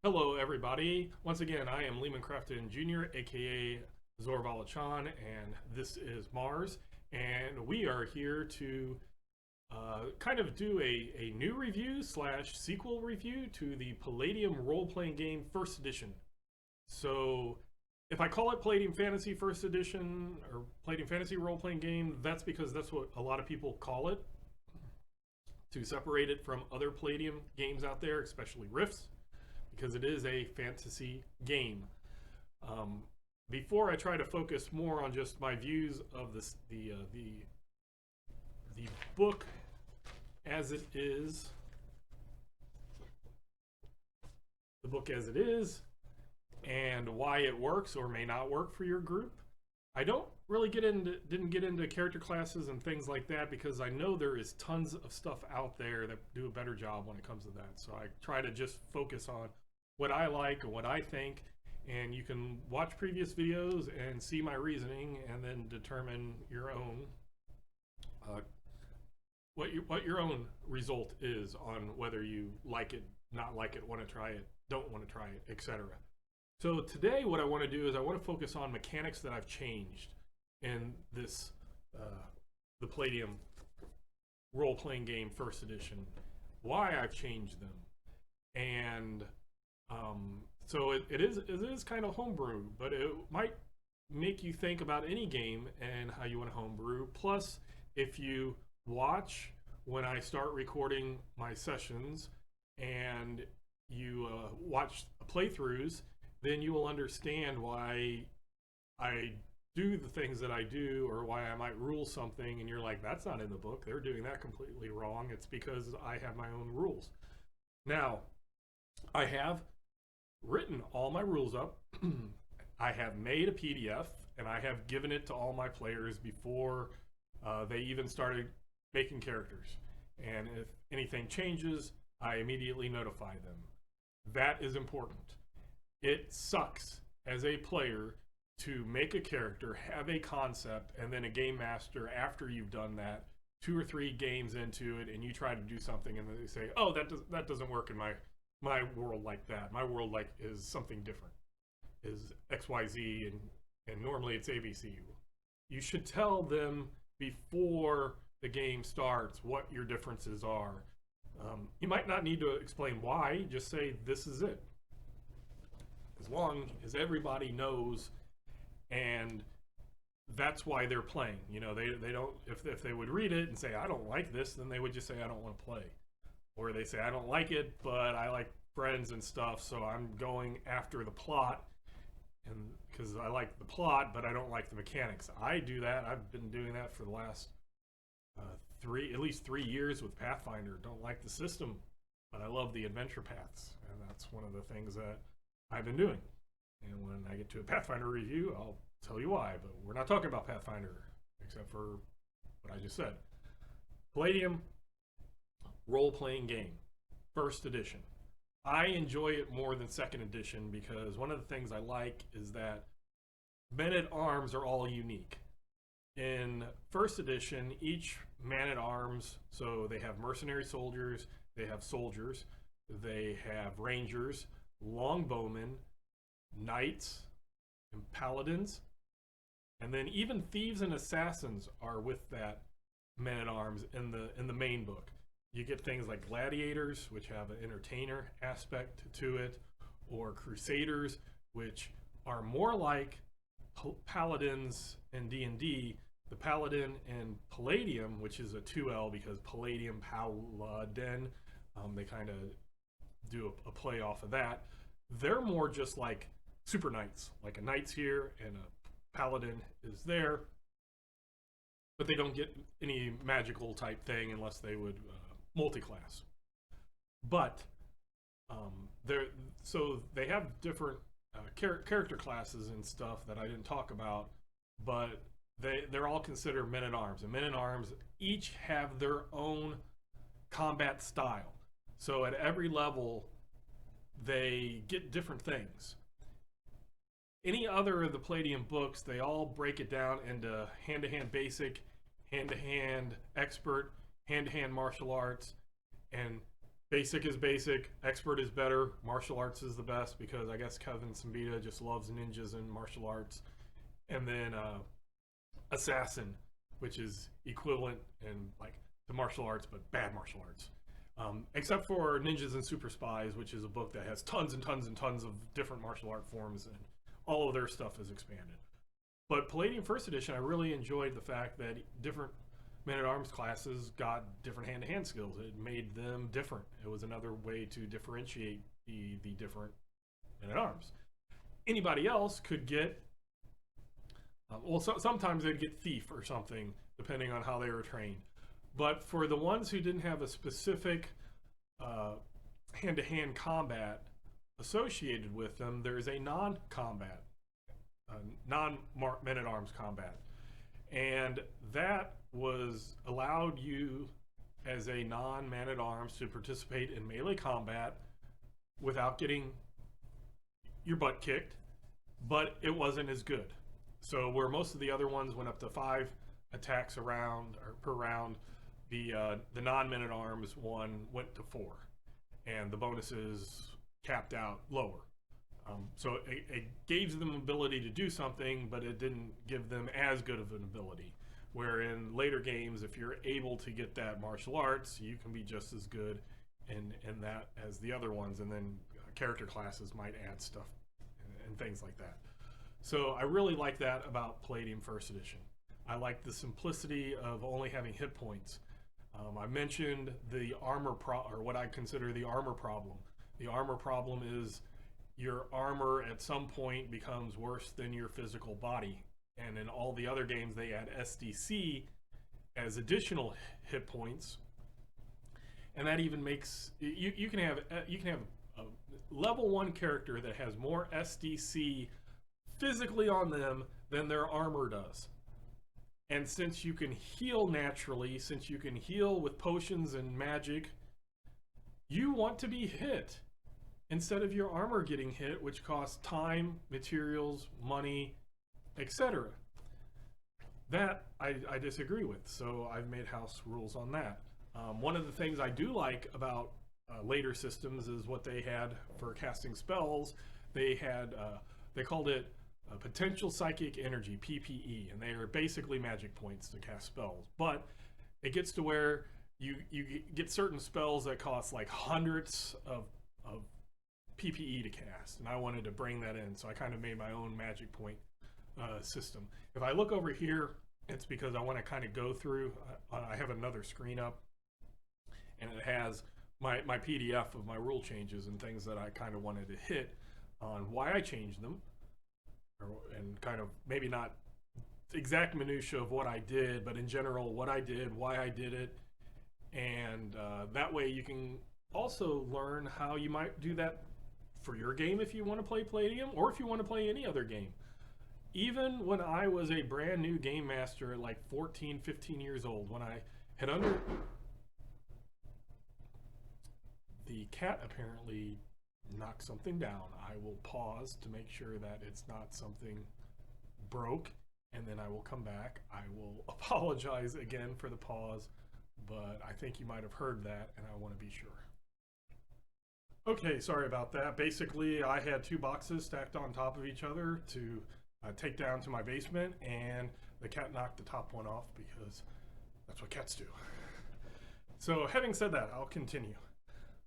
Hello, everybody. Once again, I am Lehman Crafton Jr., aka Zorvala Chan, and this is Mars. And we are here to kind of do a new review slash sequel review to the Palladium Role-Playing Game First Edition. So, if I call it Palladium Fantasy First Edition or Palladium Fantasy Role-Playing Game, that's because that's what a lot of people call it to separate it from other Palladium games out there, especially Rifts, because it is a fantasy game. Um, Before I try to focus more on just my views of the book as it is, the book as it is, and why it works or may not work for your group, I don't really didn't get into character classes and things like that because I know there is tons of stuff out there that do a better job when it comes to that. So I try to just focus on what I like and what I think, and you can watch previous videos and see my reasoning and then determine your own what your own result is on whether you like it, not like it, want to try it, don't want to try it, etc. So today what I want to do is I want to focus on mechanics that I've changed in this the Palladium role-playing game first edition, why I've changed them, and so it is kind of homebrew, but it might make you think about any game and how you want to homebrew. Plus, if you watch when I start recording my sessions and you watch playthroughs, then you will understand why I do the things that I do or why I might rule something and you're like, that's not in the book. They're doing that completely wrong. It's because I have my own rules. Now, I have written all my rules up. I have made a PDF and I have given it to all my players before they even started making characters. And if anything changes, I immediately notify them. That is important. It sucks as a player to make a character, have a concept, and then a game master, after you've done that, 2 or 3 games into it, and you try to do something, and they say, "Oh, that doesn't work in my world like that. My world like is something different, is XYZ, and normally it's ABC." You should tell them before the game starts what your differences are. You might not need to explain why. Just say this is it. As long as everybody knows, and that's why they're playing. You know, they don't, if they would read it and say I don't like this, then they would just say I don't want to play. Or they say I don't like it, but I like friends and stuff, so I'm going after the plot, and because I like the plot, but I don't like the mechanics. I do that. I've been doing that for the last at least 3 years with Pathfinder. Don't like the system, but I love the adventure paths, and that's one of the things that I've been doing. And when I get to a Pathfinder review, I'll tell you why. But we're not talking about Pathfinder, except for what I just said. Palladium role-playing game, first edition. I enjoy it more than second edition because one of the things I like is that men-at-arms are all unique. In first edition, each man-at-arms, so they have mercenary soldiers, they have soldiers, they have rangers, longbowmen, knights, and paladins, and then even thieves and assassins are with that men-at-arms in the main book. You get things like gladiators, which have an entertainer aspect to it, or crusaders, which are more like paladins in D&D. The paladin in Palladium, which is a 2L because Palladium Paladin, they kind of do a play off of that. They're more just like super knights, like a knight's here and a paladin is there, but they don't get any magical type thing unless they would multi-class. But so they have different character classes and stuff that I didn't talk about, but they're all considered men-at-arms, and men-at-arms each have their own combat style. So at every level, they get different things. Any other of the Palladium books, they all break it down into hand-to-hand basic, hand-to-hand expert, hand-to-hand martial arts, and Basic is basic, expert is better, martial arts is the best because I guess Kevin Sambita just loves ninjas and martial arts. And then assassin, which is equivalent in like to martial arts but bad martial arts. Except for Ninjas and Super Spies, which is a book that has tons and tons and tons of different martial art forms, and all of their stuff is expanded. But Palladium First Edition, I really enjoyed the fact that different men-at-arms classes got different hand-to-hand skills. It made them different. It was another way to differentiate the different men-at-arms. Anybody else could get, sometimes they'd get thief or something, depending on how they were trained. But for the ones who didn't have a specific hand-to-hand combat associated with them, there's a non-combat, non-men-at-arms combat. And that was allowed you as a non-man-at-arms to participate in melee combat without getting your butt kicked, but it wasn't as good. So where most of the other ones went up to 5 attacks around or per round, the non-men-at-arms one went to 4, and the bonuses capped out lower. So it gave them ability to do something, but it didn't give them as good of an ability. Where in later games, if you're able to get that martial arts, you can be just as good in that as the other ones, and then character classes might add stuff and things like that. So I really like that about Palladium First Edition. I like the simplicity of only having hit points. I mentioned the armor or what I consider the armor problem. The armor problem is your armor at some point becomes worse than your physical body. And in all the other games, they add SDC as additional hit points. And that even makes, you can have a level 1 character that has more SDC physically on them than their armor does. And since you can heal naturally, since you can heal with potions and magic, you want to be hit instead of your armor getting hit, which costs time, materials, money, etc. That I disagree with, so I've made house rules on that. One of the things I do like about later systems is what they had for casting spells. They had, they called it potential psychic energy, PPE, and they are basically magic points to cast spells. But it gets to where you get certain spells that cost like hundreds of PPE to cast, and I wanted to bring that in, so I kind of made my own magic point system. If I look over here, it's because I want to kind of go through, I have another screen up, and it has my PDF of my rule changes and things that I kind of wanted to hit on why I changed them, and kind of maybe not exact minutia of what I did, but in general what I did, why I did it, and that way you can also learn how you might do that for your game if you want to play Palladium, or if you want to play any other game. Even when I was a brand new game master at like 14, 15 years old, when I had the cat apparently knocked something down. I will pause to make sure that it's not something broke, and then I will come back. I will apologize again for the pause, but I think you might have heard that, and I want to be sure. Okay, sorry about that. Basically, I had 2 boxes stacked on top of each other to take down to my basement, and the cat knocked the top one off because that's what cats do. So having said that, I'll continue.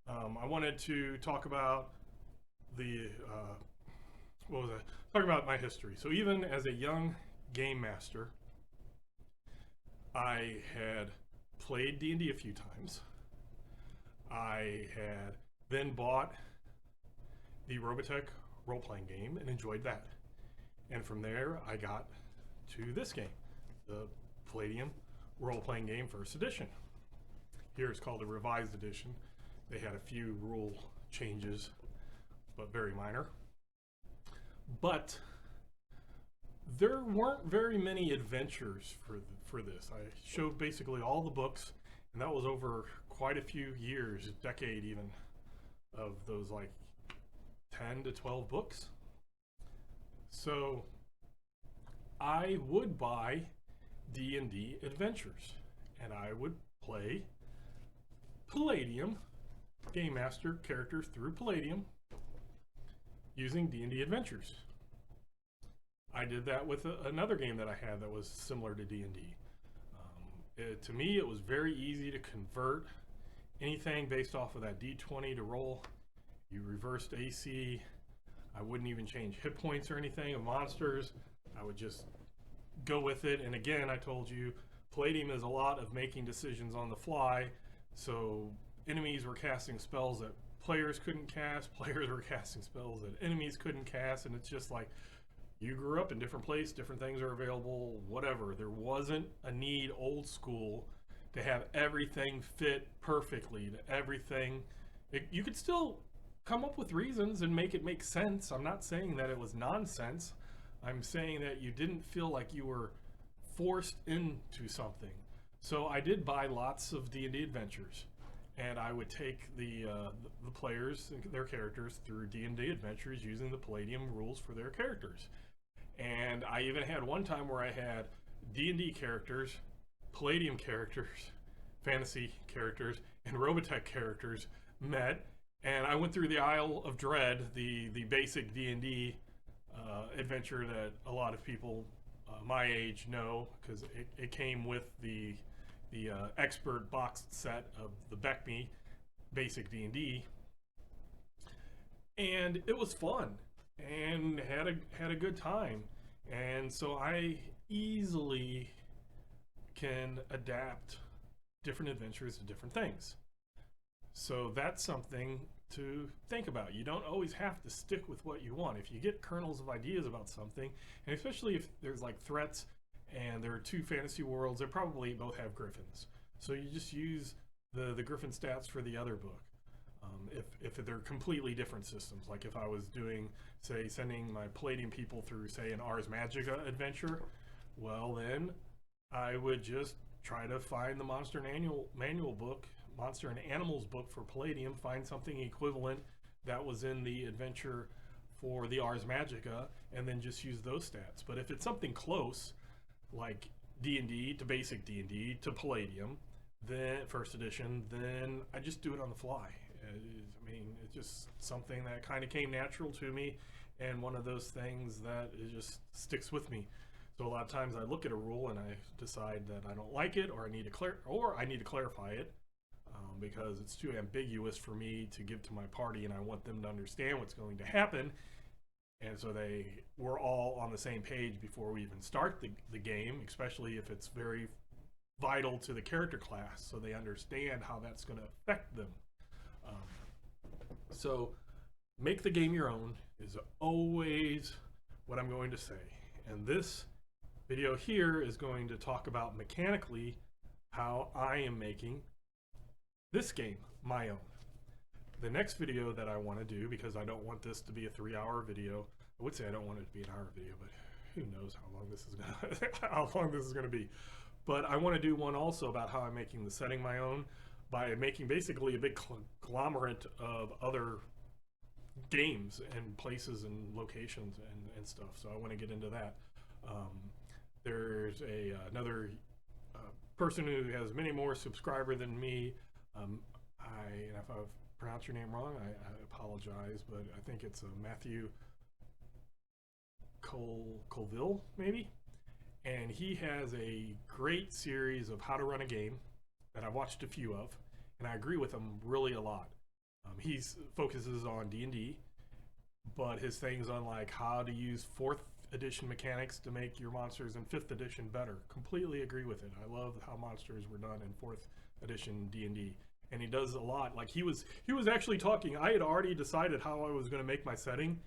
I wanted to talk about the, talking about my history. So even as a young game master, I had played D&D a few times. I had then bought the Robotech role-playing game and enjoyed that. And from there, I got to this game, the Palladium Role-Playing Game First Edition. Here it's called a Revised Edition. They had a few rule changes, but very minor. But there weren't very many adventures for this. I showed basically all the books, and that was over quite a few years, decade even, of those like 10 to 12 books. So I would buy D&D adventures, and I would play Palladium Game Master characters through Palladium using D&D Adventures. I did that with another game that I had that was similar to D&D. To me, it was very easy to convert anything based off of that D20 to roll. You reversed AC. I wouldn't even change hit points or anything of monsters. I would just go with it. And again, I told you, Palladium is a lot of making decisions on the fly. So enemies were casting spells that players couldn't cast. Players were casting spells that enemies couldn't cast. And it's just like, you grew up in different place, different things are available, whatever. There wasn't a need old school to have everything fit perfectly, to everything. You could still come up with reasons and make it make sense. I'm not saying that it was nonsense. I'm saying that you didn't feel like you were forced into something. So I did buy lots of D&D Adventures, and I would take the players and their characters through D&D Adventures using the Palladium rules for their characters. And I even had one time where I had D&D characters, Palladium characters, fantasy characters, and Robotech characters met, and I went through the Isle of Dread, the basic D&D adventure that a lot of people my age know, because it came with the expert boxed set of the BECME basic D&D, and it was fun and had a good time. And so I easily can adapt different adventures to different things. So that's something to think about. You don't always have to stick with what you want. If you get kernels of ideas about something, and especially if there's like threats and there are two fantasy worlds, they probably both have griffins. So you just use the griffin stats for the other book. If they're completely different systems, like if I was doing, say, sending my Palladium people through, say, an Ars Magica adventure, well then I would just try to find the Monster and Manual book, Monster and Animals book for Palladium, find something equivalent that was in the adventure for the Ars Magica, and then just use those stats. But if it's something close, like D&D to basic D&D to Palladium, then first edition, then I just do it on the fly. I mean, it's just something that kind of came natural to me, and one of those things that it just sticks with me. So a lot of times I look at a rule and I decide that I don't like it, or I need to clarify it, because it's too ambiguous for me to give to my party, and I want them to understand what's going to happen. And so we're all on the same page before we even start the game, especially if it's very vital to the character class, so they understand how that's going to affect them. So make the game your own is always what I'm going to say. And this video here is going to talk about mechanically how I am making this game my own. The next video that I want to do, because I don't want this to be a 3-hour video, I would say I don't want it to be an hour video, but who knows how long this is going to be. But I want to do one also about how I'm making the setting my own, by making basically a big conglomerate of other games and places and locations and stuff. So I want to get into that. There's another person who has many more subscribers than me. And if I've pronounced your name wrong, I apologize, but I think it's Matthew Colville, maybe. And he has a great series of how to run a game that I've watched a few of, and I agree with him really a lot. He focuses on D&D, but his things on like how to use 4th edition mechanics to make your monsters in 5th edition better. Completely agree with it. I love how monsters were done in 4th edition D&D, and he does a lot. Like he was actually talking. I had already decided how I was going to make my setting,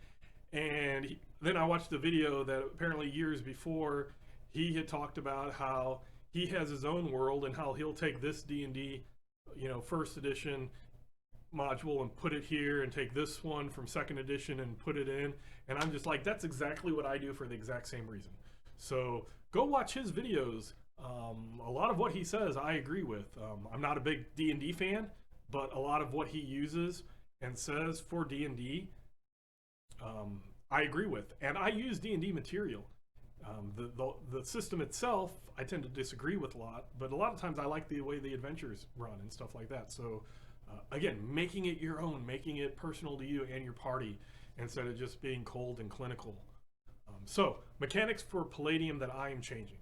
and then I watched the video that apparently years before he had talked about how he has his own world and how he'll take this D&D, 1st edition module and put it here, and take this one from 2nd edition and put it in. And I'm just like, that's exactly what I do for the exact same reason. So go watch his videos. A lot of what he says I agree with. I'm not a big D&D fan, but a lot of what he uses and says for D&D, I agree with. And I use D&D material. The system itself, I tend to disagree with a lot, but a lot of times I like the way the adventures run and stuff like that. So Again, making it your own, making it personal to you and your party instead of just being cold and clinical. So, mechanics for Palladium that I am changing.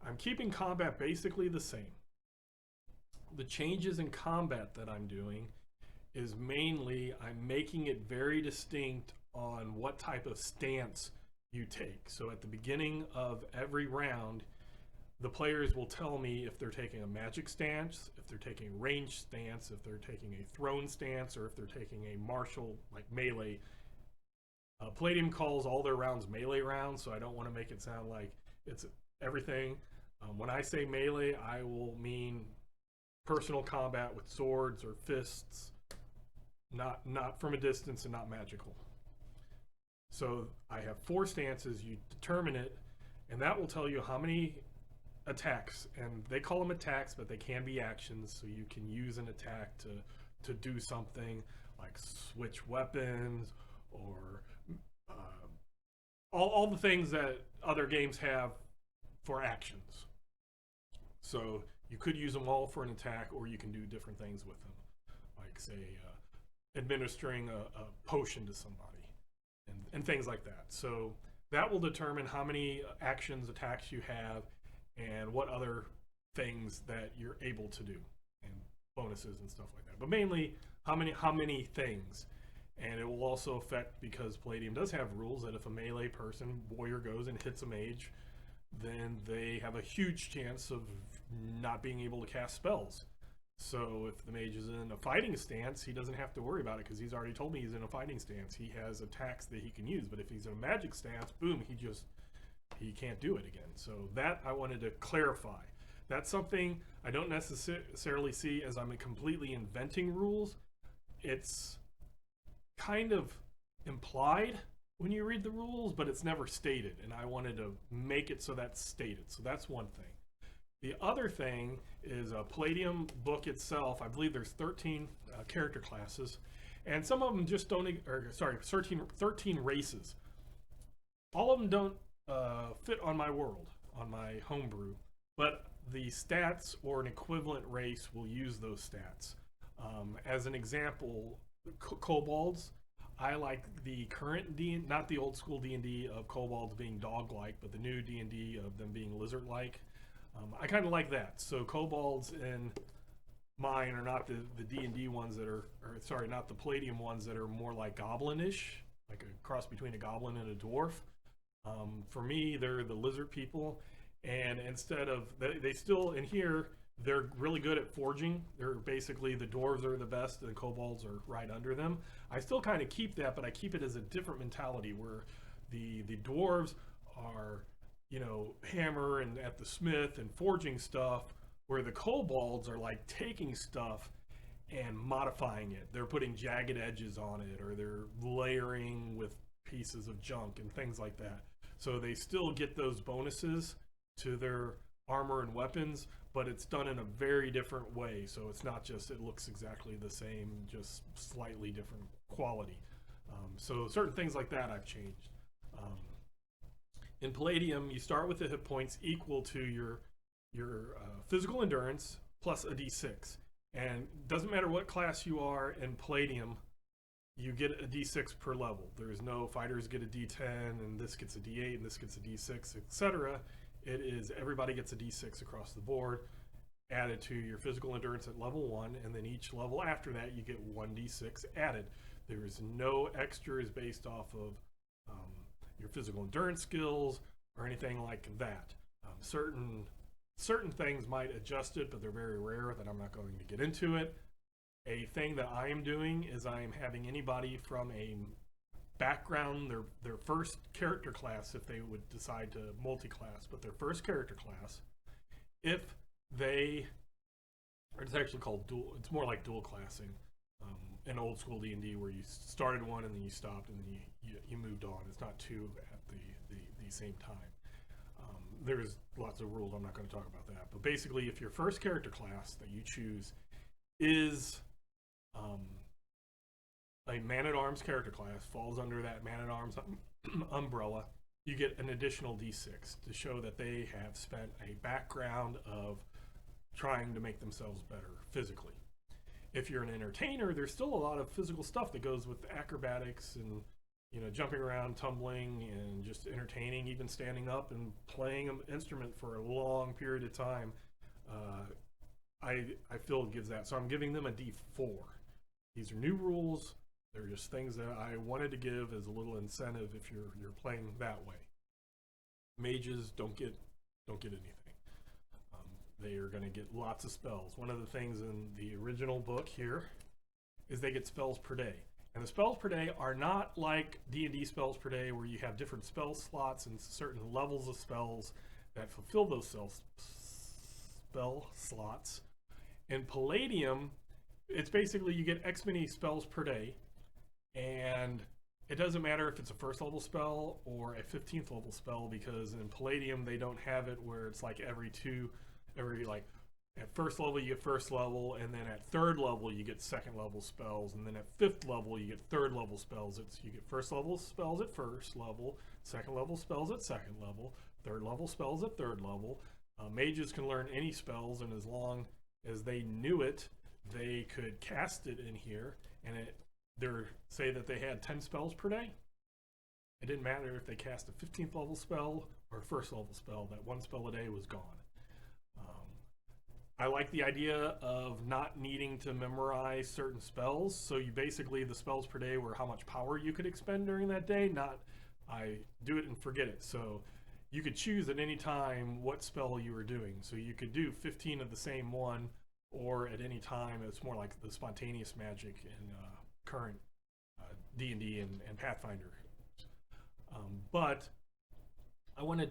I'm keeping combat basically the same. The changes in combat that I'm doing is mainly I'm making it very distinct on what type of stance you take. So at the beginning of every round, the players will tell me if they're taking a magic stance, if they're taking a range stance, if they're taking a thrown stance, or if they're taking a martial, like melee. Palladium calls all their rounds melee rounds, so I don't want to make it sound like it's everything. When I say melee, I will mean personal combat with swords or fists, not from a distance and not magical. So I have 4 stances. You determine it, and that will tell you how many attacks. And they call them attacks, but they can be actions. So you can use an attack to do something like switch weapons or all the things that other games have for actions. So you could use them all for an attack, or you can do different things with them, like say administering a potion to somebody and things like that. So that will determine how many actions, attacks you have, and what other things that you're able to do, and bonuses and stuff like that. But mainly how many things. And it will also affect, because Palladium does have rules, that if a melee person, warrior, goes and hits a mage, then they have a huge chance of not being able to cast spells. So if the mage is in a fighting stance, he doesn't have to worry about it because he's already told me he's in a fighting stance. He has attacks that he can use. But if he's in a magic stance, boom, he can't do it again. So that I wanted to clarify. That's something I don't necessarily see as I'm completely inventing rules. It's kind of implied when you read the rules, but it's never stated, and I wanted to make it so that's stated. So that's one thing. The other thing is a Palladium book itself. I believe there's 13 character classes, and some of them just don't, or sorry, 13 races. All of them don't fit on my world, on my homebrew, but the stats or an equivalent race will use those stats. As an example, kobolds. I like the current D, not the old school D&D of kobolds being dog-like, but the new D&D of them being lizard-like. I kind of like that. So kobolds in mine are not the D&D ones that are, or sorry, not the Palladium ones that are more like goblin-ish, like a cross between a goblin and a dwarf. For me, they're the lizard people, and instead of, they still, in here, they're really good at forging. They're basically, the dwarves are the best and the kobolds are right under them. I still kind of keep that, but I keep it as a different mentality where the dwarves are, you know, hammer and at the smith and forging stuff, where the kobolds are like taking stuff and modifying it. They're putting jagged edges on it, or they're layering with pieces of junk and things like that. So they still get those bonuses to their armor and weapons, but it's done in a very different way. So it's not just it looks exactly the same, just slightly different quality. So certain things like that I've changed. In Palladium, you start with the hit points equal to your physical endurance plus a d6, and doesn't matter what class you are in Palladium, you get a d6 per level. There's no fighters get a d10 and this gets a d8 and this gets a d6, etc. It is everybody gets a d6 across the board, added to your physical endurance at level 1, and then each level after that you get 1d6 added. There is no extras based off of your physical endurance skills or anything like that. Certain things might adjust it, but they're very rare that I'm not going to get into it. A thing that I am doing is I am having anybody from a background, their first character class, if they would decide to multi-class, but their first character class, if they, or it's actually called dual, it's more like dual classing, in old school D&D where you started one and then you stopped and then you moved on. It's not two at the same time. There's lots of rules, I'm not going to talk about that, but basically if your first character class that you choose is a man-at-arms character class, falls under that man-at-arms umbrella, you get an additional d6 to show that they have spent a background of trying to make themselves better physically. If you're an entertainer, there's still a lot of physical stuff that goes with acrobatics and, you know, jumping around, tumbling, and just entertaining, even standing up and playing an instrument for a long period of time. I feel gives that. So I'm giving them a D4. These are new rules. They're just things that I wanted to give as a little incentive if you're playing that way. Mages don't get anything. They are going to get lots of spells. One of the things in the original book here is they get spells per day. And the spells per day are not like D&D spells per day where you have different spell slots and certain levels of spells that fulfill those spell slots. In Palladium, it's basically you get X many spells per day, and it doesn't matter if it's a first level spell or a 15th level spell, because in Palladium they don't have it where it's like every like at first level you get first level, and then at third level you get second level spells, and then at fifth level you get third level spells. You get first level spells at first level, second level spells at second level, third level spells at third level. Mages can learn any spells, and as long as they knew it, they could cast it in here, and say that they had 10 spells per day. It didn't matter if they cast a 15th level spell or a first level spell, that one spell a day was gone. I like the idea of not needing to memorize certain spells. So you basically, the spells per day were how much power you could expend during that day, not I do it and forget it. So you could choose at any time what spell you were doing. So you could do 15 of the same one, or at any time. It's more like the spontaneous magic in current D&D and Pathfinder. But I wanted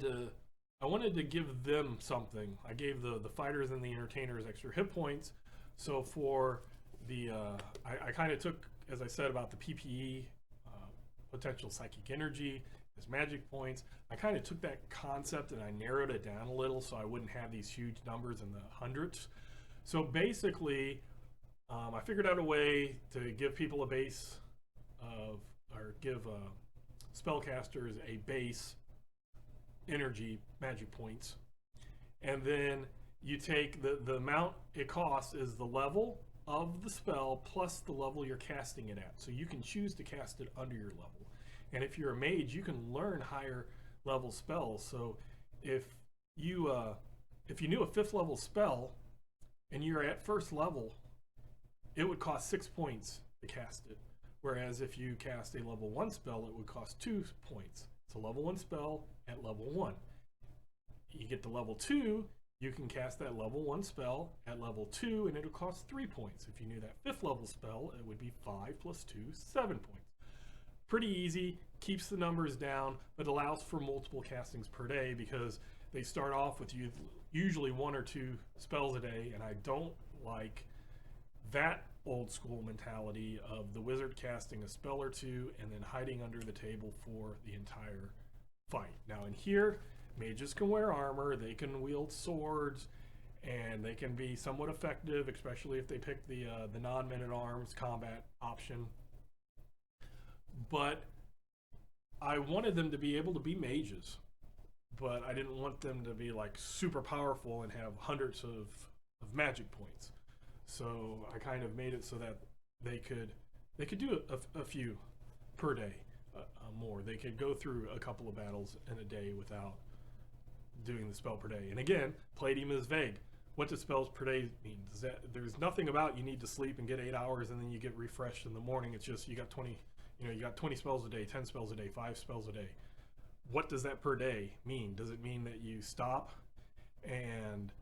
to give them something. I gave the fighters and the entertainers extra hit points. So for the I kind of took, as I said, about the PPE, potential psychic energy as magic points. I kind of took that concept and I narrowed it down a little so I wouldn't have these huge numbers in the hundreds. So basically, I figured out a way to give people a base of, or give spellcasters a base energy magic points, and then you take the amount it costs is the level of the spell plus the level you're casting it at. So you can choose to cast it under your level, and if you're a mage, you can learn higher level spells. So if you knew a 5th level spell and you're at first level, it would cost 6 points to cast it. Whereas if you cast a level 1 spell, it would cost 2 points. It's a level 1 spell at level 1. You get to level 2, you can cast that level 1 spell at level 2, and it'll cost 3 points. If you knew that 5th level spell, it would be 5 plus 2, 7 points. Pretty easy, keeps the numbers down, but allows for multiple castings per day, because they start off with usually 1 or 2 spells a day, and I don't like that old school mentality of the wizard casting a spell or 2 and then hiding under the table for the entire fight. Now in here, mages can wear armor, they can wield swords, and they can be somewhat effective, especially if they pick the non-men-at-arms combat option. But I wanted them to be able to be mages, but I didn't want them to be like super powerful and have hundreds of magic points. So I kind of made it so that they could do a few per day, more. They could go through a couple of battles in a day without doing the spell per day. And again, Palladium is vague. What does spells per day mean? There's nothing about you need to sleep and get 8 hours and then you get refreshed in the morning. It's just you got 20 spells a day, 10 spells a day, 5 spells a day. What does that per day mean? Does it mean that you stop and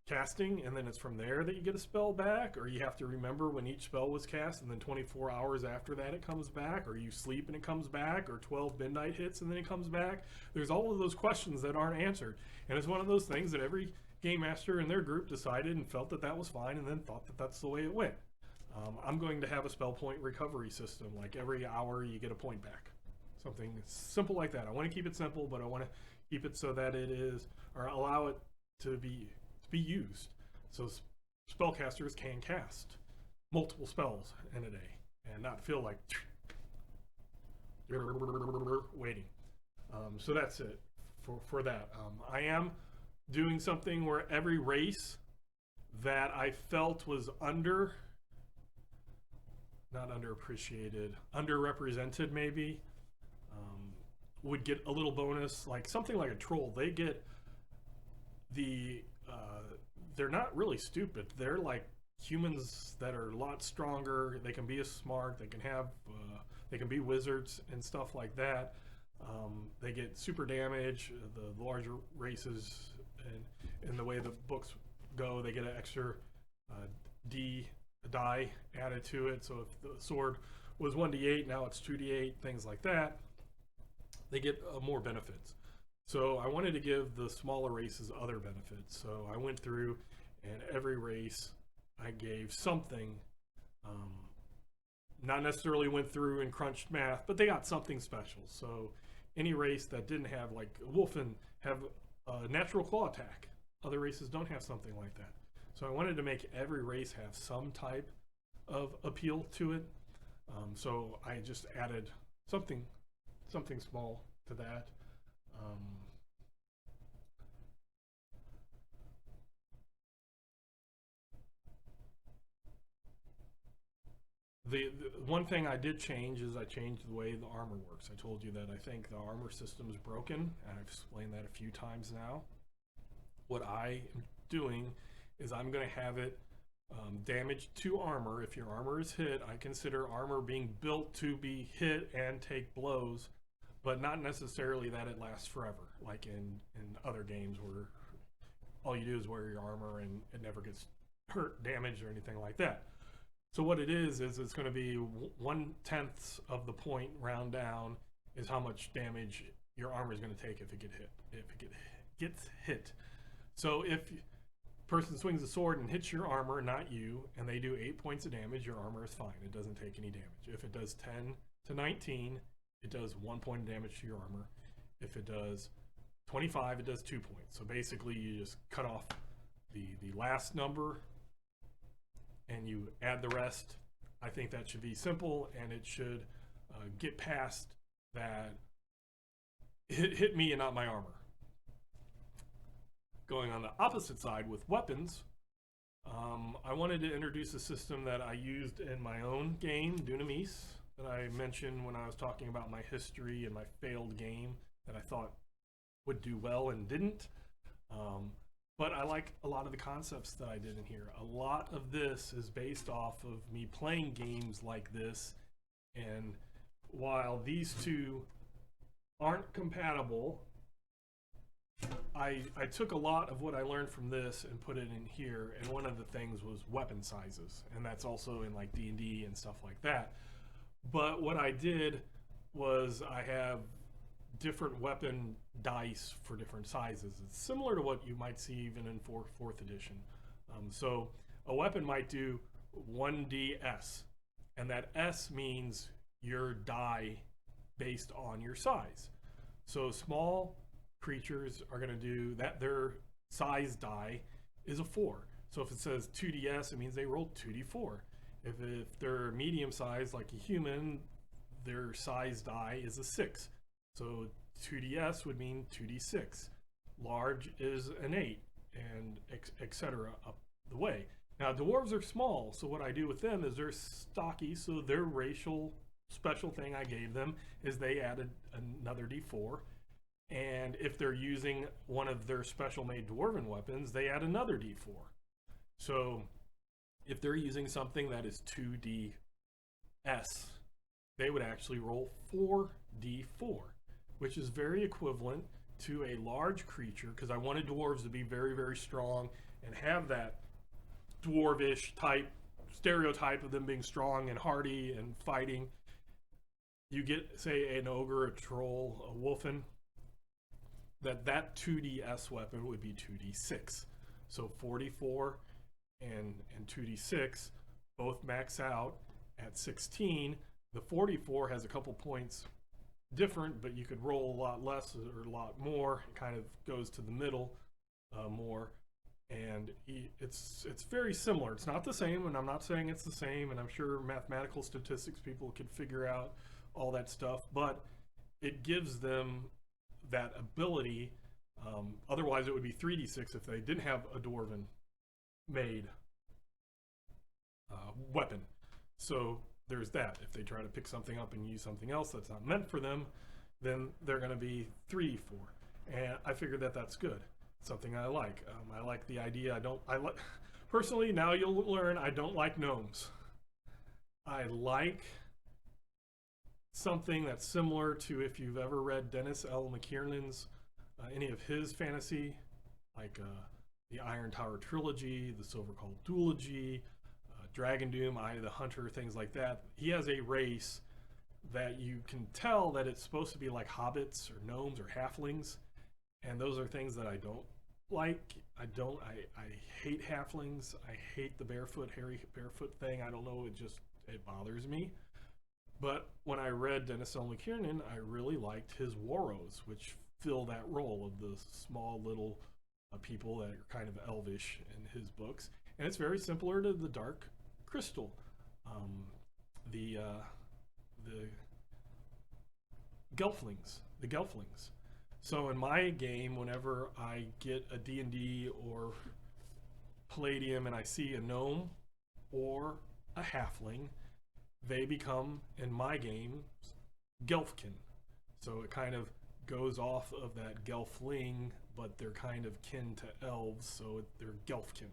casting and then it's from there that you get a spell back, or you have to remember when each spell was cast and then 24 hours after that it comes back, or you sleep and it comes back, or 12 midnight hits and then it comes back? There's all of those questions that aren't answered, and it's one of those things that every game master in their group decided and felt that was fine and then thought that that's the way it went. I'm going to have a spell point recovery system, like every hour you get a point back, something simple like that. I want to keep it simple, but I want to keep it so that it is, or allow it to be used, so spellcasters can cast multiple spells in a day and not feel like waiting. So that's it for that. I am doing something where every race that I felt was under not underappreciated, underrepresented maybe, would get a little bonus. Like something like a troll, they get the they're not really stupid. They're like humans that are a lot stronger. They can be as smart. They can have they can be wizards and stuff like that. They get super damage. The larger races, and in the way the books go, they get an extra die added to it. So if the sword was 1d8, now it's 2d8, things like that. They get more benefits. So I wanted to give the smaller races other benefits. So I went through, and every race I gave something. Not necessarily went through and crunched math, but they got something special. So any race that didn't have, like Wolfen, have a natural claw attack. Other races don't have something like that. So I wanted to make every race have some type of appeal to it. So I just added something small to that. The one thing I did change is I changed the way the armor works. I told you that I think the armor system is broken, and I've explained that a few times now. What I am doing is I'm going to have it damage to armor. If your armor is hit, I consider armor being built to be hit and take blows, but not necessarily that it lasts forever, like in other games where all you do is wear your armor and it never gets hurt, damaged, or anything like that. So what it is it's going to be 1/10 of the point round down is how much damage your armor is going to take if it gets hit. So if a person swings a sword and hits your armor, not you, and they do 8 points of damage, your armor is fine. It doesn't take any damage. If it does 10 to 19, it does 1 point of damage to your armor. If it does 25, it does 2 points. So basically you just cut off the last number and you add the rest. I think that should be simple, and it should get past that hit me and not my armor. Going on the opposite side with weapons, I wanted to introduce a system that I used in my own game, Dunamis, that I mentioned when I was talking about my history and my failed game that I thought would do well and didn't. But I like a lot of the concepts that I did in here. A lot of this is based off of me playing games like this, and while these two aren't compatible, I took a lot of what I learned from this and put it in here, and one of the things was weapon sizes, and that's also in like D&D and stuff like that. But what I did was I have different weapon dice for different sizes. It's similar to what you might see even in 4th edition. So a weapon might do 1ds, and that S means your die based on your size. So small creatures are going to do that, their size die is a 4. So if it says 2ds, it means they rolled 2d4. If they're medium sized like a human, their size die is a 6. So 2ds would mean 2d6. Large is an 8, and etc. up the way. Now dwarves are small, so what I do with them is they're stocky, so their racial special thing I gave them is they added another d4. And if they're using one of their special made dwarven weapons, they add another d4. So if they're using something that is 2ds, they would actually roll 4d4, which is very equivalent to a large creature, because I wanted dwarves to be very, very strong and have that dwarvish type stereotype of them being strong and hardy and fighting. You get, say, an ogre, a troll, a wolfen, that 2ds weapon would be 2d6. So 44 and 2d6 both max out at 16. The 44 has a couple points different, but you could roll a lot less or a lot more. It kind of goes to the middle more, and it's very similar. It's not the same, and I'm not saying it's the same, and I'm sure mathematical statistics people could figure out all that stuff, but it gives them that ability. Otherwise it would be 3d6 if they didn't have a dwarven made weapon. So there's that. If they try to pick something up and use something else that's not meant for them, then they're going to be 3d4. And I figured that that's good. Something I like. I like the idea. Personally, now you'll learn I don't like gnomes. I like something that's similar to, if you've ever read Dennis L. McKiernan's, any of his fantasy, like the Iron Tower trilogy, the Silver Call duology, Dragon Doom, Eye of the Hunter, things like that. He has a race that you can tell that it's supposed to be like hobbits or gnomes or halflings, and those are things that I don't like. I hate halflings. I hate the hairy barefoot thing. I don't know, it bothers me. But when I read Dennis L. McKiernan, I really liked his Warros, which fill that role of the small little people that are kind of elvish in his books. And it's very similar to the Dark Crystal, the Gelflings. So in my game, whenever I get a D&D or Palladium and I see a gnome or a halfling, they become, in my game, Gelfkin. So it kind of goes off of that Gelfling, but they're kind of kin to elves, so they're Gelfkin.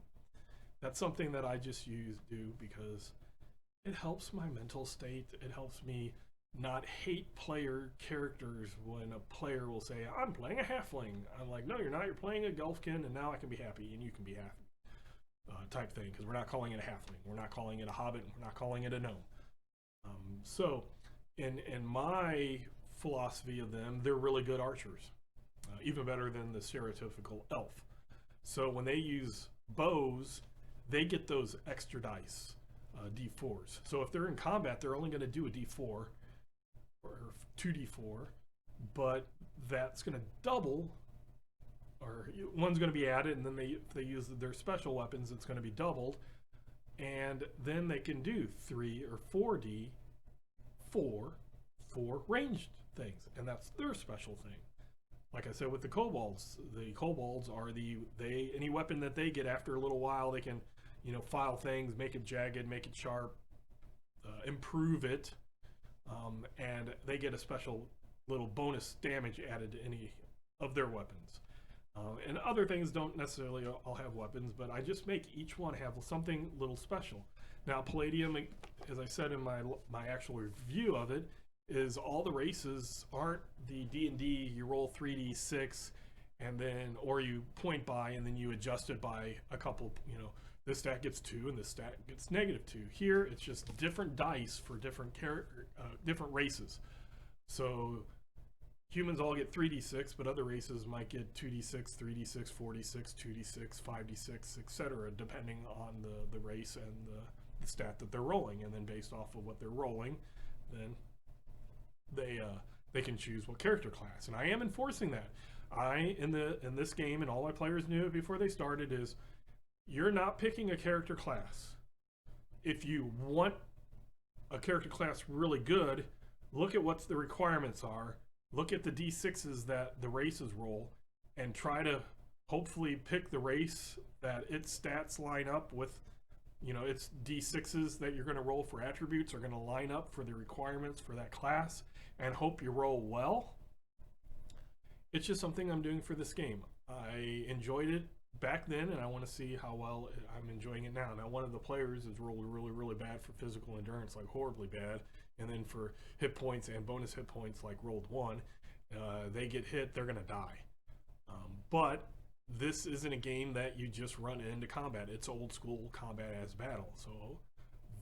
That's something that I just do because it helps my mental state. It helps me not hate player characters when a player will say, I'm playing a halfling. I'm like, no, you're not. You're playing a Gelfkin, and now I can be happy, and you can be happy, type thing, because we're not calling it a halfling. We're not calling it a hobbit. We're not calling it a gnome. So in my philosophy of them, they're really good archers, even better than the stereotypical elf. So when they use bows, they get those extra dice, d4s. So if they're in combat, they're only going to do a d4 or 2d4, but that's going to double, or one's going to be added, and then if they use their special weapons, it's going to be doubled, and then they can do 3 or 4d4 for ranged things, and that's their special thing. Like I said with the kobolds are any weapon that they get after a little while, they can, file things, make it jagged, make it sharp, improve it, and they get a special little bonus damage added to any of their weapons. And other things don't necessarily all have weapons, but I just make each one have something little special. Now, Palladium, as I said in my actual review of it, is all the races aren't the D&D, you roll 3d6, and then, or you point by, and then you adjust it by a couple, this stat gets 2 and this stat gets -2. Here, it's just different dice for different races. So humans all get 3d6, but other races might get 2d6, 3d6, 4d6, 2d6, 5d6, etc., depending on the race and the stat that they're rolling. And then based off of what they're rolling, then they can choose what character class. And I am enforcing that. In this game, and all my players knew it before they started, is you're not picking a character class. If you want a character class really good, look at what the requirements are. Look at the d6s that the races roll, and try to hopefully pick the race that its stats line up with. Its d6s that you're going to roll for attributes are going to line up for the requirements for that class, and hope you roll well. It's just something I'm doing for this game. I enjoyed it back then, and I want to see how well I'm enjoying it now. Now, one of the players is rolled really, really bad for physical endurance, like horribly bad, and then for hit points and bonus hit points, like rolled 1, they get hit, they're going to die. But this isn't a game that you just run into combat. It's old school combat as battle. So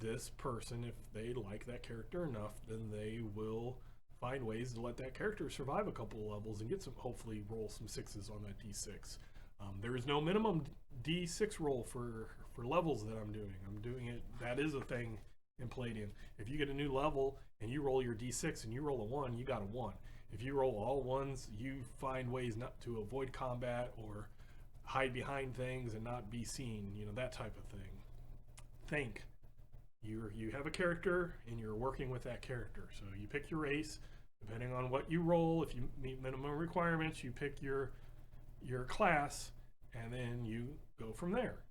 this person, if they like that character enough, then they will find ways to let that character survive a couple of levels and get hopefully roll some 6s on that d6. There is no minimum d6 roll for levels that I'm doing. I'm doing it, that is a thing in Palladium. If you get a new level and you roll your d6 and you roll a 1, you got a 1. If you roll all 1s, you find ways not to avoid combat or hide behind things and not be seen, that type of thing. Think. You have a character and you're working with that character. So you pick your race, depending on what you roll. If you meet minimum requirements, you pick your class, and then you go from there.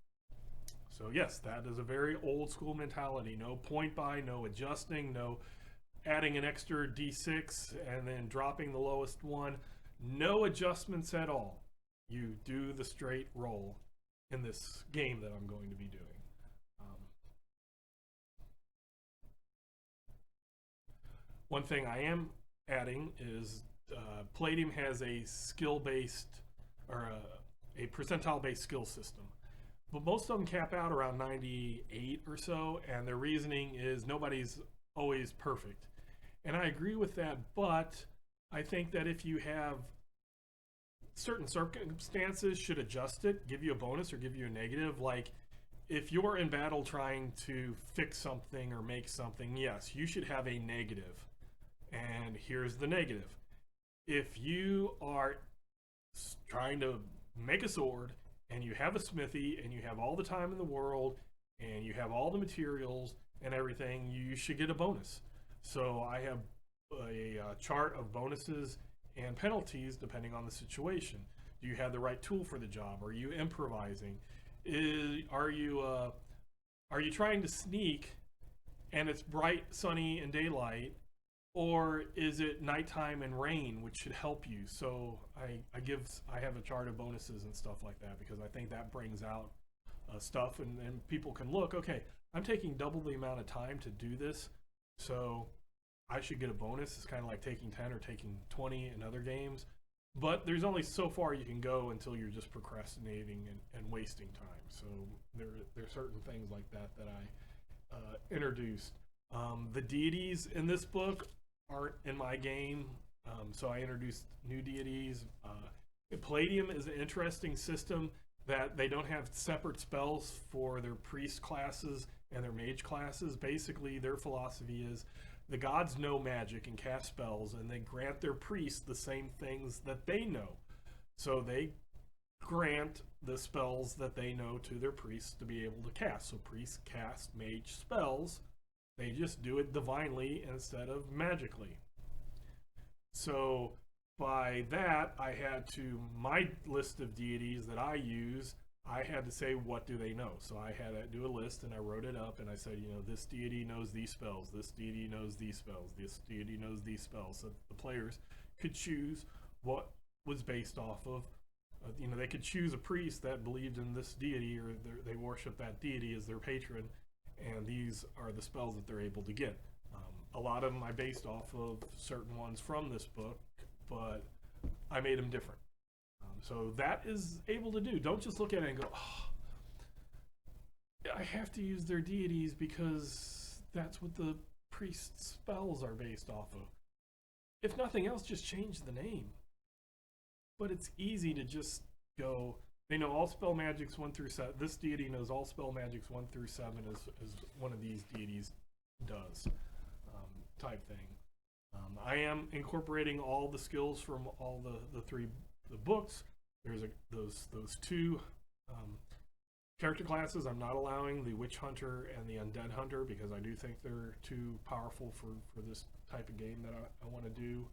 So yes, that is a very old school mentality. No point buy, no adjusting, no adding an extra d6 and then dropping the lowest one. No adjustments at all. You do the straight roll in this game that I'm going to be doing. Um, One thing I am adding is Palladium has a skill based or a percentile based skill system. But most of them cap out around 98 or so, and their reasoning is nobody's always perfect. And I agree with that, but I think that if you have certain circumstances, should adjust it, give you a bonus or give you a negative. Like if you're in battle trying to fix something or make something, yes, you should have a negative. And here's the negative. If you are trying to make a sword and you have a smithy and you have all the time in the world and you have all the materials and everything, you should get a bonus. So I have a chart of bonuses and penalties depending on the situation. Do you have the right tool for the job? Are you improvising? Are you trying to sneak and it's bright, sunny, and daylight, or is it nighttime and rain, which should help you? So I have a chart of bonuses and stuff like that because I think that brings out stuff and people can look. Okay, I'm taking double the amount of time to do this, so I should get a bonus. It's kind of like taking 10 or taking 20 in other games. But there's only so far you can go until you're just procrastinating and wasting time. So there are certain things like that that I introduced. The deities in this book aren't in my game, so I introduced new deities. Palladium is an interesting system that they don't have separate spells for their priest classes and their mage classes. Basically, their philosophy is the gods know magic and cast spells, and they grant their priests the same things that they know. So they grant the spells that they know to their priests to be able to cast. So priests cast mage spells. They just do it divinely instead of magically. So by that, I had to, my list of deities that I use, I had to say, what do they know? So I had to do a list and I wrote it up and I said, this deity knows these spells, this deity knows these spells, this deity knows these spells. So the players could choose what was based off of, they could choose a priest that believed in this deity or they worship that deity as their patron, and these are the spells that they're able to get. A lot of them I based off of certain ones from this book, but I made them different. So that is able to do. Don't just look at it and go, oh, I have to use their deities because that's what the priest's spells are based off of. If nothing else, just change the name. But it's easy to just go, they know all spell magics 1 through 7. This deity knows all spell magics 1 through 7 as one of these deities does, type thing. I am incorporating all the skills from all the books. There's those two character classes. I'm not allowing the Witch Hunter and the Undead Hunter because I do think they're too powerful for this type of game that I want to do.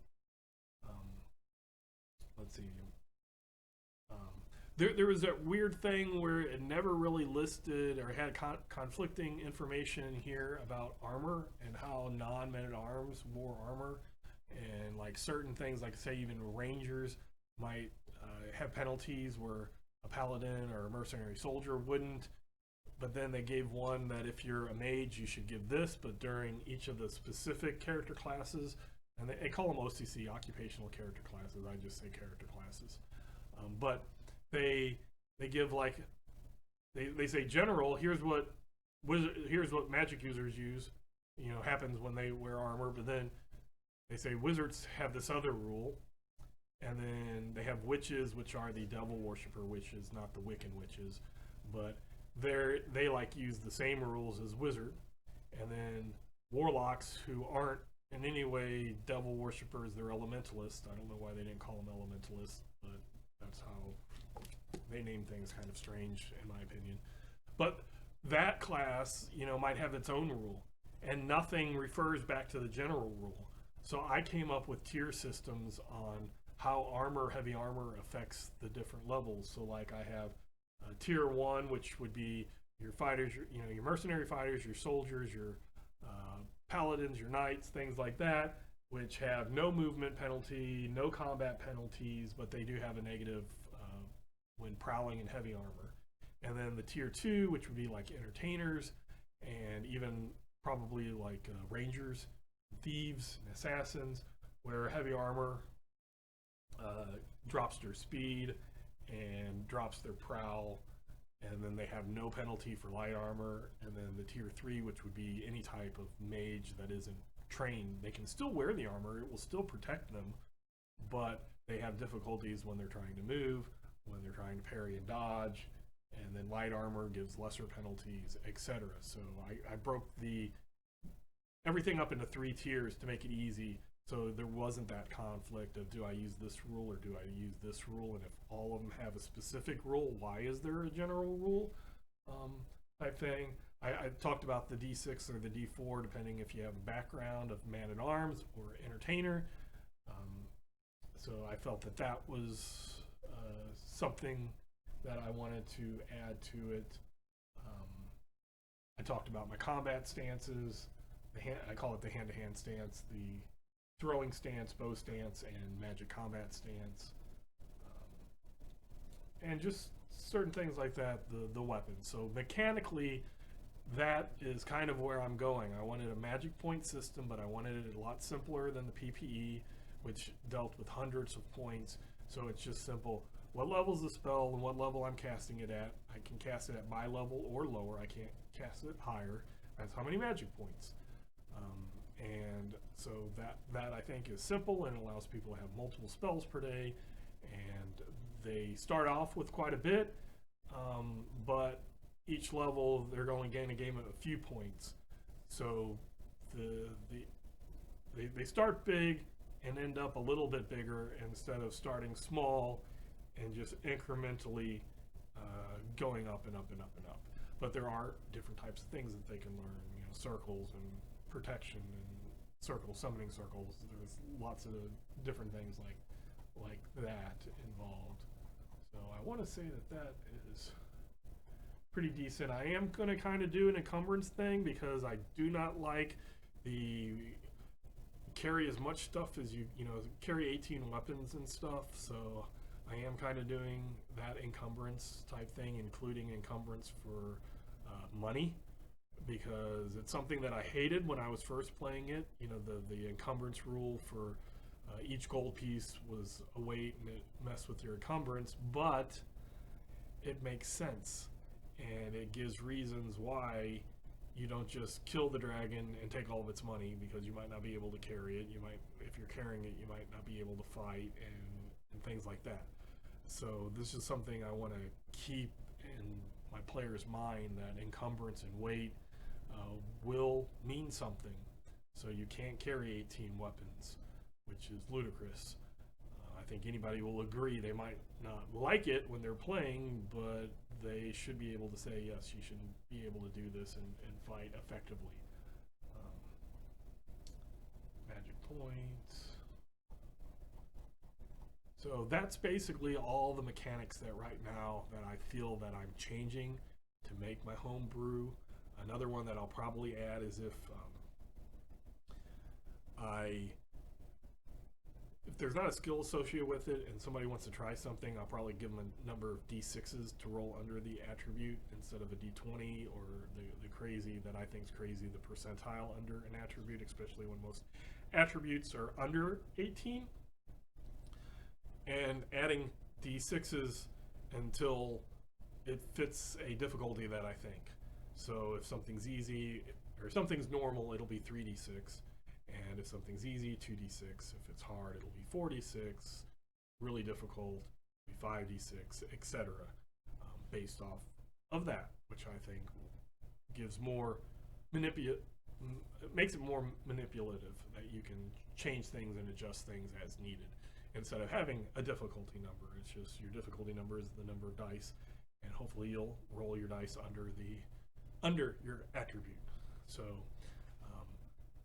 Let's see. There was that weird thing where it never really listed or had conflicting information in here about armor and how non-men-at-arms wore armor, and like certain things, like say even rangers might have penalties where a paladin or a mercenary soldier wouldn't. But then they gave one that if you're a mage, you should give this, but during each of the specific character classes, and they call them OCC, occupational character classes. I just say character classes. But they give like they say general. Here's what magic users use. Happens when they wear armor. But then they say wizards have this other rule, and then they have witches, which are the devil worshiper witches, not the Wiccan witches. But they like use the same rules as wizard, and then warlocks who aren't in any way devil worshippers, they're elementalists. I don't know why they didn't call them elementalists, but that's how they name things, kind of strange in my opinion. But that class, might have its own rule, and nothing refers back to the general rule. So I came up with tier systems on how heavy armor affects the different levels. So like I have tier 1, which would be your fighters, your mercenary fighters, your soldiers, your paladins, your knights, things like that, which have no movement penalty, no combat penalties, but they do have a negative when prowling in heavy armor. And then the tier 2, which would be like entertainers and even probably like rangers, thieves, and assassins, where heavy armor drops their speed and drops their prowl, and then they have no penalty for light armor. And then the tier 3, which would be any type of mage that isn't trained, they can still wear the armor, it will still protect them, but they have difficulties when they're trying to move, when they're trying to parry and dodge. And then light armor gives lesser penalties, etc. So I broke everything up into 3 tiers to make it easy, so there wasn't that conflict of, do I use this rule or do I use this rule? And if all of them have a specific rule, why is there a general rule type thing? I talked about the D6 or the D4, depending if you have a background of man-at-arms or entertainer. So I felt that was something that I wanted to add to it. I talked about my combat stances. I call it the hand-to-hand stance, the throwing stance, bow stance, and magic combat stance. And just certain things like that, the weapons. So mechanically, that is kind of where I'm going. I wanted a magic point system, but I wanted it a lot simpler than the PPE, which dealt with hundreds of points. So it's just simple. What level is the spell and what level I'm casting it at? I can cast it at my level or lower. I can't cast it higher. That's how many magic points. And so that I think is simple and allows people to have multiple spells per day. And they start off with quite a bit, but each level they're going to gain a few points. So they start big and end up a little bit bigger instead of starting small and just incrementally going up and up and up and up. But there are different types of things that they can learn, circles and protection and summoning circles. There's lots of different things like that involved. So I want to say that is pretty decent. I am going to kind of do an encumbrance thing because I do not like the carry as much stuff as you carry 18 weapons and stuff. So I am kind of doing that encumbrance type thing, including encumbrance for money, because it's something that I hated when I was first playing it. The encumbrance rule for each gold piece was a weight and it messed with your encumbrance, but it makes sense and it gives reasons why you don't just kill the dragon and take all of its money, because you might not be able to carry it. If you're carrying it, you might not be able to fight and things like that. So this is something I want to keep in my player's mind, that encumbrance and weight will mean something. So you can't carry 18 weapons, which is ludicrous. I think anybody will agree. They might not like it when they're playing, but they should be able to say, yes, you should be able to do this and fight effectively. Magic points. So that's basically all the mechanics that right now that I feel that I'm changing to make my home brew. Another one that I'll probably add is if there's not a skill associated with it and somebody wants to try something, I'll probably give them a number of D6s to roll under the attribute instead of a D20, or the crazy that I think is crazy, the percentile under an attribute, especially when most attributes are under 18. And adding D6s until it fits a difficulty that I think. So if something's easy or something's normal, it'll be 3d6. And if something's easy, 2d6. If it's hard, it'll be 4d6. Really difficult, it'll be 5d6, etc. Based off of that, which I think gives more makes it more manipulative, that you can change things and adjust things as needed, instead of having a difficulty number. It's just your difficulty number is the number of dice, and hopefully you'll roll your dice under your attribute. So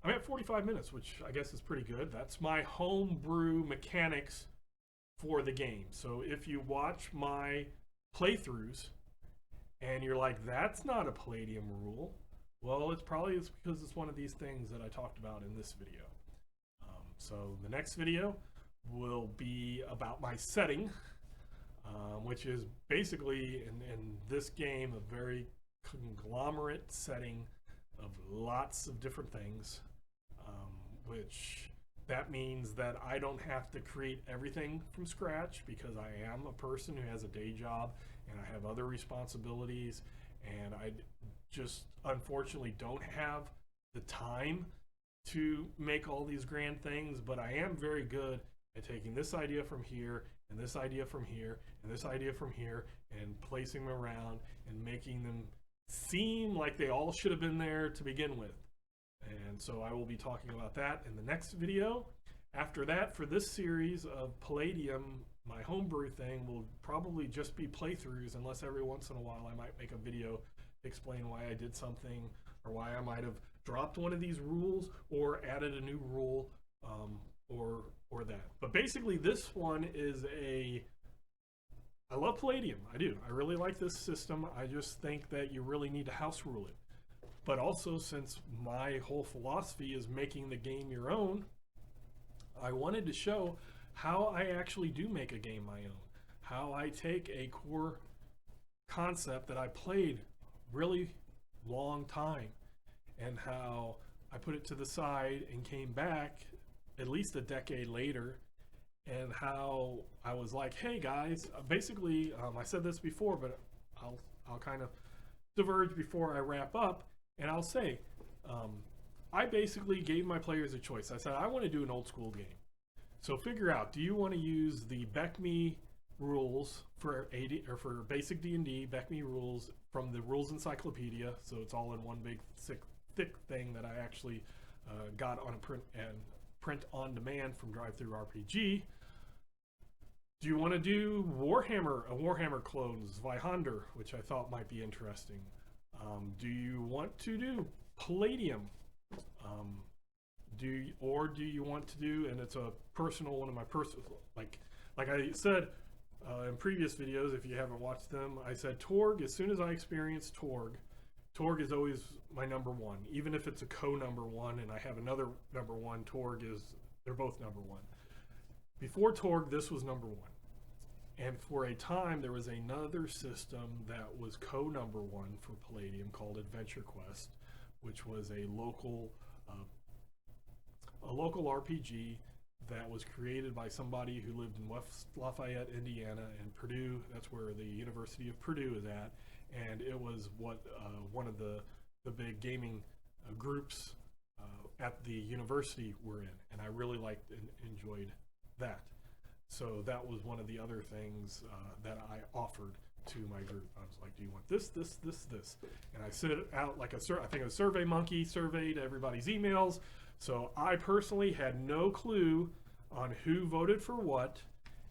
I'm at 45 minutes, which I guess is pretty good. That's my homebrew mechanics for the game. So if you watch my playthroughs and you're like, that's not a Palladium rule. Well, it's because it's one of these things that I talked about in this video. So the next video will be about my setting, which is basically in this game a very conglomerate setting of lots of different things, which that means that I don't have to create everything from scratch because I am a person who has a day job and I have other responsibilities, and I just unfortunately don't have the time to make all these grand things, but I am very good at taking this idea from here and this idea from here and this idea from here and placing them around and making them seem like they all should have been there to begin with. And so I will be talking about that in the next video. After that, for this series of Palladium, my homebrew thing will probably just be playthroughs, unless every once in a while I might make a video explain why I did something or why I might have dropped one of these rules or added a new rule, or that. But basically this one is I love Palladium. I do. I really like this system. I just think that you really need to house rule it. But also, since my whole philosophy is making the game your own, I wanted to show how I actually do make a game my own. How I take a core concept that I played really long time and how I put it to the side and came back at least a decade later, and how I was like, hey guys, basically, I said this before, but I'll kind of diverge before I wrap up, and I'll say, I basically gave my players a choice. I said, I want to do an old school game. So figure out, do you want to use the BECME rules for for basic D&D, BECME rules from the Rules Encyclopedia, so it's all in one big thick thing that I actually got on a print on demand from Drive-Thru RPG. Do you want to do a Warhammer clones, Zweihander, which I thought might be interesting? Do you want to do Palladium? Do you want to do, and it's a personal one of my personal, like I said in previous videos, if you haven't watched them, I said Torg. As soon as I experience Torg is always my number one. Even if it's a co-number one and I have another number one, they're both number one. Before Torg, this was number one. And for a time, there was another system that was co-number one for Palladium called Adventure Quest, which was a local RPG that was created by somebody who lived in West Lafayette, Indiana, and Purdue. That's where the University of Purdue is at. And it was what one of the big gaming groups at the university were in. And I really liked and enjoyed that. So that was one of the other things that I offered to my group. I was like, do you want this, this, this, this? And I sent it out like I think a Survey Monkey surveyed everybody's emails. So I personally had no clue on who voted for what.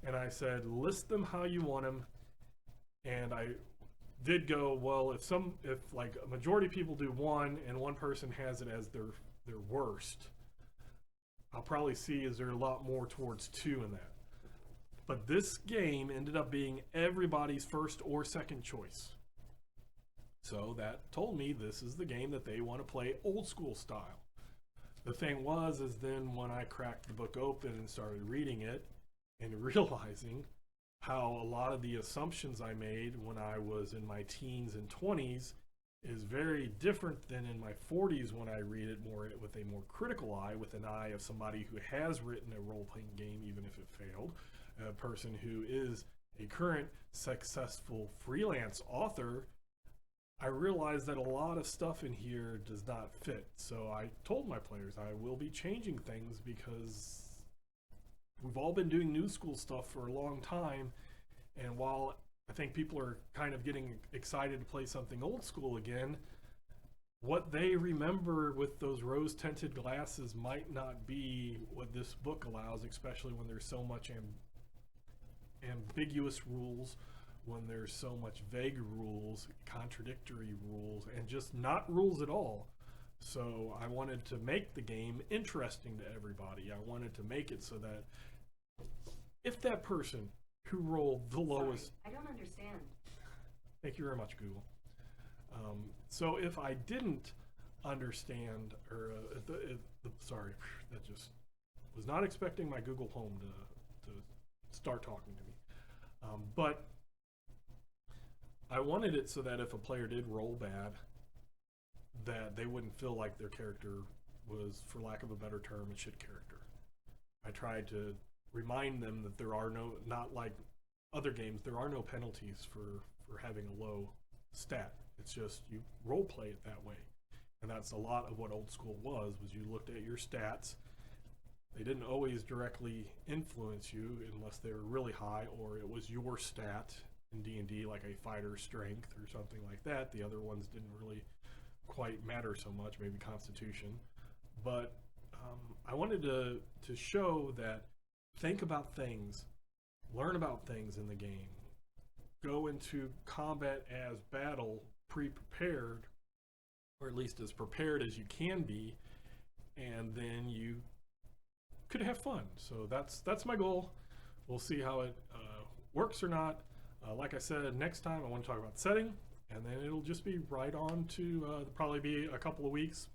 And I said, list them how you want them. And I did go, well, if like a majority of people do one and one person has it as their worst, I'll probably see is there a lot more towards two in that. But this game ended up being everybody's first or second choice. So that told me this is the game that they want to play old school style. The thing is then when I cracked the book open and started reading it and realizing how a lot of the assumptions I made when I was in my teens and 20s is very different than in my 40s when I read it more with a more critical eye, with an eye of somebody who has written a role-playing game even if it failed, a person who is a current successful freelance author. I realized that a lot of stuff in here does not fit. So I told my players I will be changing things because we've all been doing new school stuff for a long time. And while I think people are kind of getting excited to play something old school again, what they remember with those rose-tinted glasses might not be what this book allows, especially when there's so much ambiguous rules, when there's so much vague rules, contradictory rules, and just not rules at all. So I wanted to make the game interesting to everybody. I wanted to make it so that if that person who rolled the lowest... I don't understand. Thank you very much, Google. So if I didn't understand, or sorry, that just was not expecting my Google Home to start talking to me. But I wanted it so that if a player did roll bad, that they wouldn't feel like their character was, for lack of a better term, a shit character. I tried to remind them that there are no, not like other games, there are no penalties for having a low stat. It's just you role play it that way. And that's a lot of what old school was you looked at your stats. They didn't always directly influence you unless they were really high, or it was your stat in D&D, like a fighter strength or something like that. The other ones didn't really quite matter so much, maybe constitution. But I wanted to show that think about things, learn about things in the game, go into combat as battle pre-prepared, or at least as prepared as you can be, and then you could have fun. So that's my goal. We'll see how it works or not. Like I said, next time I want to talk about setting, and then it'll just be right on to probably be a couple of weeks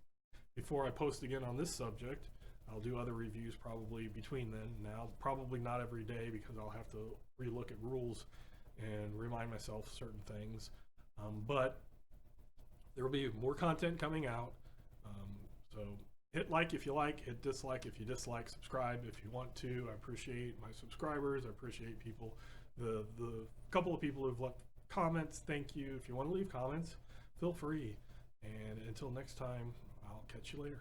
before I post again on this subject. I'll do other reviews probably between then and now. Probably not every day because I'll have to relook at rules and remind myself certain things. But there will be more content coming out. So hit like if you like, hit dislike if you dislike, subscribe if you want to. I appreciate my subscribers. I appreciate people. The couple of people who've left comments, thank you. If you want to leave comments, feel free. And until next time, I'll catch you later.